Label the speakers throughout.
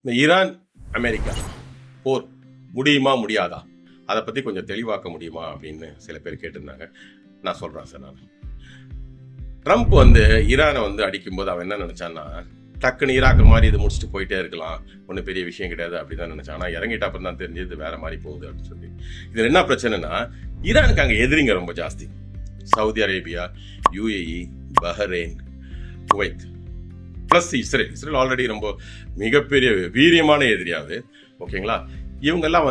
Speaker 1: இந்த Iran America போர் முடியுமா முடியாதா, அதை பற்றி கொஞ்சம் தெளிவாக்க முடியுமா அப்படின்னு சில பேர் கேட்டிருந்தாங்க. நான் சொல்கிறேன் சார். நான் ட்ரம்ப் ஈரானை அடிக்கும்போது அவன் என்ன நினச்சான்னா, டக்குன்னு ஈராக்கு மாதிரி இது முடிச்சுட்டு போயிட்டே இருக்கலாம், ஒன்றும் பெரிய விஷயம் கிடையாது அப்படி தான் நினச்சான். ஆனால் இறங்கிட்ட அப்புறம் தான் தெரிஞ்சு இது வேற மாதிரி போகுது அப்படின்னு சொல்லி. இதில் என்ன பிரச்சனைனா, ஈரானுக்கு அங்கே எதிரிங்க ரொம்ப ஜாஸ்தி. Saudi Arabia, UAE, Bahrain, Kuwait plus Israel already ரொம்ப மிகப்பெரிய வீரியமான எதிரியாவது. ஓகேங்களா, இவங்கெல்லாம்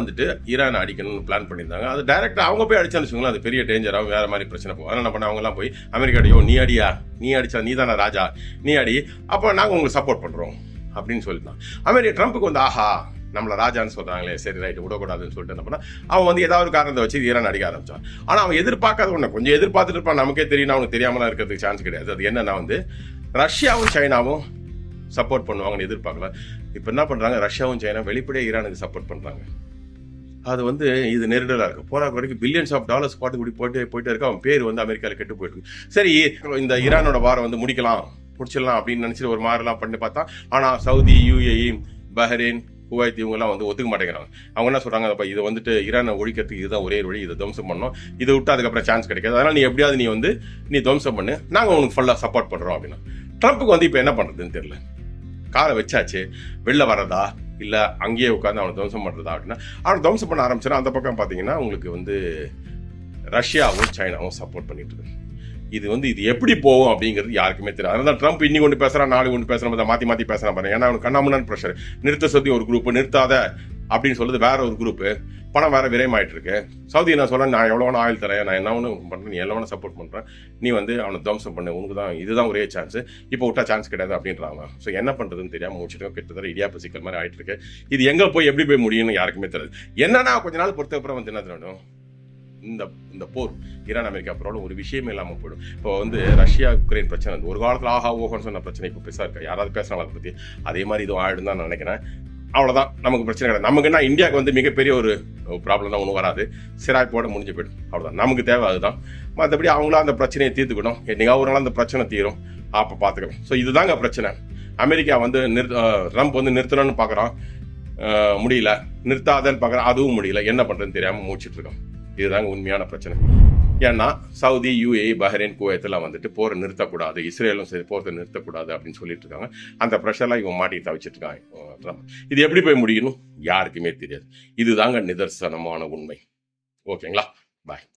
Speaker 1: ஈரானை அடிக்கணும்னு பிளான் பண்ணியிருந்தாங்க. அது டைரெக்டாக அவங்க போய் அடிச்சான்னு வச்சுக்கோங்களேன், அது பெரிய டேஞ்சராகவும் வேறு மாதிரி பிரச்சனை போகும். அதனால் என்ன பண்ண, அவங்கெல்லாம் போய் அமெரிக்கா அடியோ, நீ அடியா, நீ அடிச்சா நீ தானே ராஜா, நீ அடி, அப்போ நாங்கள் உங்களுக்கு சப்போர்ட் பண்ணுறோம் அப்படின்னு சொல்லிட்டான். ட்ரம்ப்புக்கு ஆஹா நம்மளை ராஜான்னு சொல்கிறாங்களே, சரி ரைட்டு விடக்கூடாதுன்னு சொல்லிட்டு என்ன பண்ணால் அவன் ஏதாவது காரணத்தை வச்சு ஈரான் அடிக்க ஆரம்பிச்சான். ஆனால் அவன் எதிர்பார்க்காத ஒன்று கொஞ்சம் எதிர்பார்த்துட்டு இருப்பான், நமக்கே தெரியும், அவனுக்கு தெரியாமலாம் இருக்கிறதுக்கு சான்ஸ் கிடையாது. அது என்னன்னா ரஷ்யாவும் சைனாவும் சப்போர்ட் பண்ணுவாங்கன்னு எதிர்பார்க்கல. இப்போ என்ன பண்ணுறாங்க, ரஷ்யாவும் சைனா வெளிப்படையாக ஈரானுக்கு சப்போர்ட் பண்ணுறாங்க. அது இது நெருடலாக இருக்குது. போகிற வரைக்கும் பில்லியன்ஸ் ஆஃப் டாலர்ஸ் பாட்டு போயிட்டே இருக்கு. அவன் பேர் அமெரிக்காவில் கெட்டு போயிட்டு இருக்கு. சரி, இந்த ஈரானோட வாரம் முடிச்சிடலாம் அப்படின்னு நினச்சிட்டு ஒரு மாதிரிலாம் பண்ணி பார்த்தா, ஆனால் சவுதி, யுஏஇ, பஹ்ரைன், குவைத் இவங்கெல்லாம் ஒத்துக்க மாட்டேங்கிறாங்க. அவங்க என்ன சொல்கிறாங்க, அப்போ இது ஈரானை ஒழிக்கிறதுக்கு இதுதான் ஒரே வழி, இதை துவம்சம் பண்ணோம், இதை விட்டு அதுக்கப்புறம் சான்ஸ் கிடைக்காது, அதனால் நீ எப்படியாவது நீ துவம்சம் பண்ணு, நாங்கள் உனக்கு ஃபுல்லாக சப்போர்ட் பண்ணுறோம் அப்படின்னா. ட்ரம்ப்புக்கு இப்போ என்ன பண்ணுறதுன்னு தெரியல. காலை வச்சாச்சு, வெளில வரதா இல்லை அங்கேயே உட்காந்து அவனை துவம்சம் பண்ணுறதா அப்படின்னா, அவனை துவம்சம் பண்ண ஆரம்பிச்சுன்னா அந்த பக்கம் பார்த்தீங்கன்னா உங்களுக்கு ரஷ்யாவும் சைனாவும் சப்போர்ட் பண்ணிட்டு இருக்கு. இது எப்படி போகும் அப்படிங்கிறது யாருக்குமே தெரியாது. அதனால தான் ட்ரம்ப் இன்னி ஒன்று பேசுகிறான், நாளைக்கு ஒன்று பேசுகிறான், மாற்றி பேசுகிறான் பாருங்க. ஏன்னா அவனுக்கு கண்ணாமுன்னான்னு ப்ரெஷர். நிறுத்த சொல்லி ஒரு குரூப்பு, நிறுத்தாத அப்படின்னு சொல்லுது வேற ஒரு குரூப்பு, பணம் வேற விரயமாயிட்டு இருக்கு. சவுதி நான் சொல்கிறேன், நான் எவ்வளோ வேணா ஆயில் தரேன், நான் என்ன ஒன்று பண்ணுறேன், நீ எல்லாம் வேணா சப்போர்ட் பண்ணுறேன், நீ அவனை துவம்சம் பண்ணு, உனக்கு தான் இதுதான் ஒரே சான்ஸ், இப்போ விட்டா சான்ஸ் கிடையாது அப்படின்றாங்க. ஸோ என்ன பண்ணுறதுன்னு தெரியாமல் முடிச்சுட்டு கிட்டத்தட்ட இடியாப்ப சிக்கல் மாதிரி ஆகிட்டு இருக்கு. இது எங்கே போய் எப்படி போய் முடியும்னு யாருக்குமே தெரியாது. என்னன்னா கொஞ்ச நாள் பொறுத்த அப்புறம் என்ன தெரியும், இந்த போர் ஈரான் அமெரிக்கா ப்ராப்ளம் ஒரு விஷயமே இல்லாமல் போயிடும். இப்போ ரஷ்யா உக்ரைன் பிரச்சனை ஒரு காலத்தில் ஆஹா ஓஹோன்னு சொன்ன பிரச்சனை இப்போ பெருசாக இருக்கா, யாராவது பேசுகிறாங்க அதை பற்றி, அதே மாதிரி இதுவும் ஆயிடும் தான் நான் நினைக்கிறேன். அவ்வளோதான், நமக்கு பிரச்சனை கிடையாது. நமக்கு என்ன, இந்தியாவுக்கு மிகப்பெரிய ஒரு ப்ராப்ளம் தான் ஒன்றும் வராது, சிராய்ப்போட முடிஞ்சு போயிடும், அவ்வளோதான். நமக்கு தேவை அதுதான். மற்றபடி அவங்களாம் அந்த பிரச்சனையை தீர்த்துக்கணும், என்னைக்காவது ஒரு நாள் அந்த பிரச்சனை தீரும், அப்போ பார்த்துக்கணும். ஸோ இதுதாங்க பிரச்சனை. அமெரிக்கா ட்ரம்ப் நிறுத்தணும்னு பார்க்குறான், முடியல, நிறுத்தாதன்னு பார்க்குறான், அதுவும் முடியல, என்ன பண்ணுறதுன்னு தெரியாமல் மூச்சுட்டு இருக்கோம். இதுதாங்க உண்மையான பிரச்சனை. ஏன்னா சவுதி, யுஏஇ, பஹ்ரைன், குவைத்தெல்லாம் போரை நிறுத்தக்கூடாது, இஸ்ரேலும் சரி போரை நிறுத்தக்கூடாது அப்படின்னு சொல்லிட்டு இருக்காங்க. அந்த ப்ரெஷர்லாம் இவங்க மாட்டி தவிச்சிட்டு இருக்காங்க. இது எப்படி போய் முடியணும் யாருக்குமே தெரியாது. இதுதாங்க நிதர்சனமான உண்மை. ஓகேங்களா, பாய்.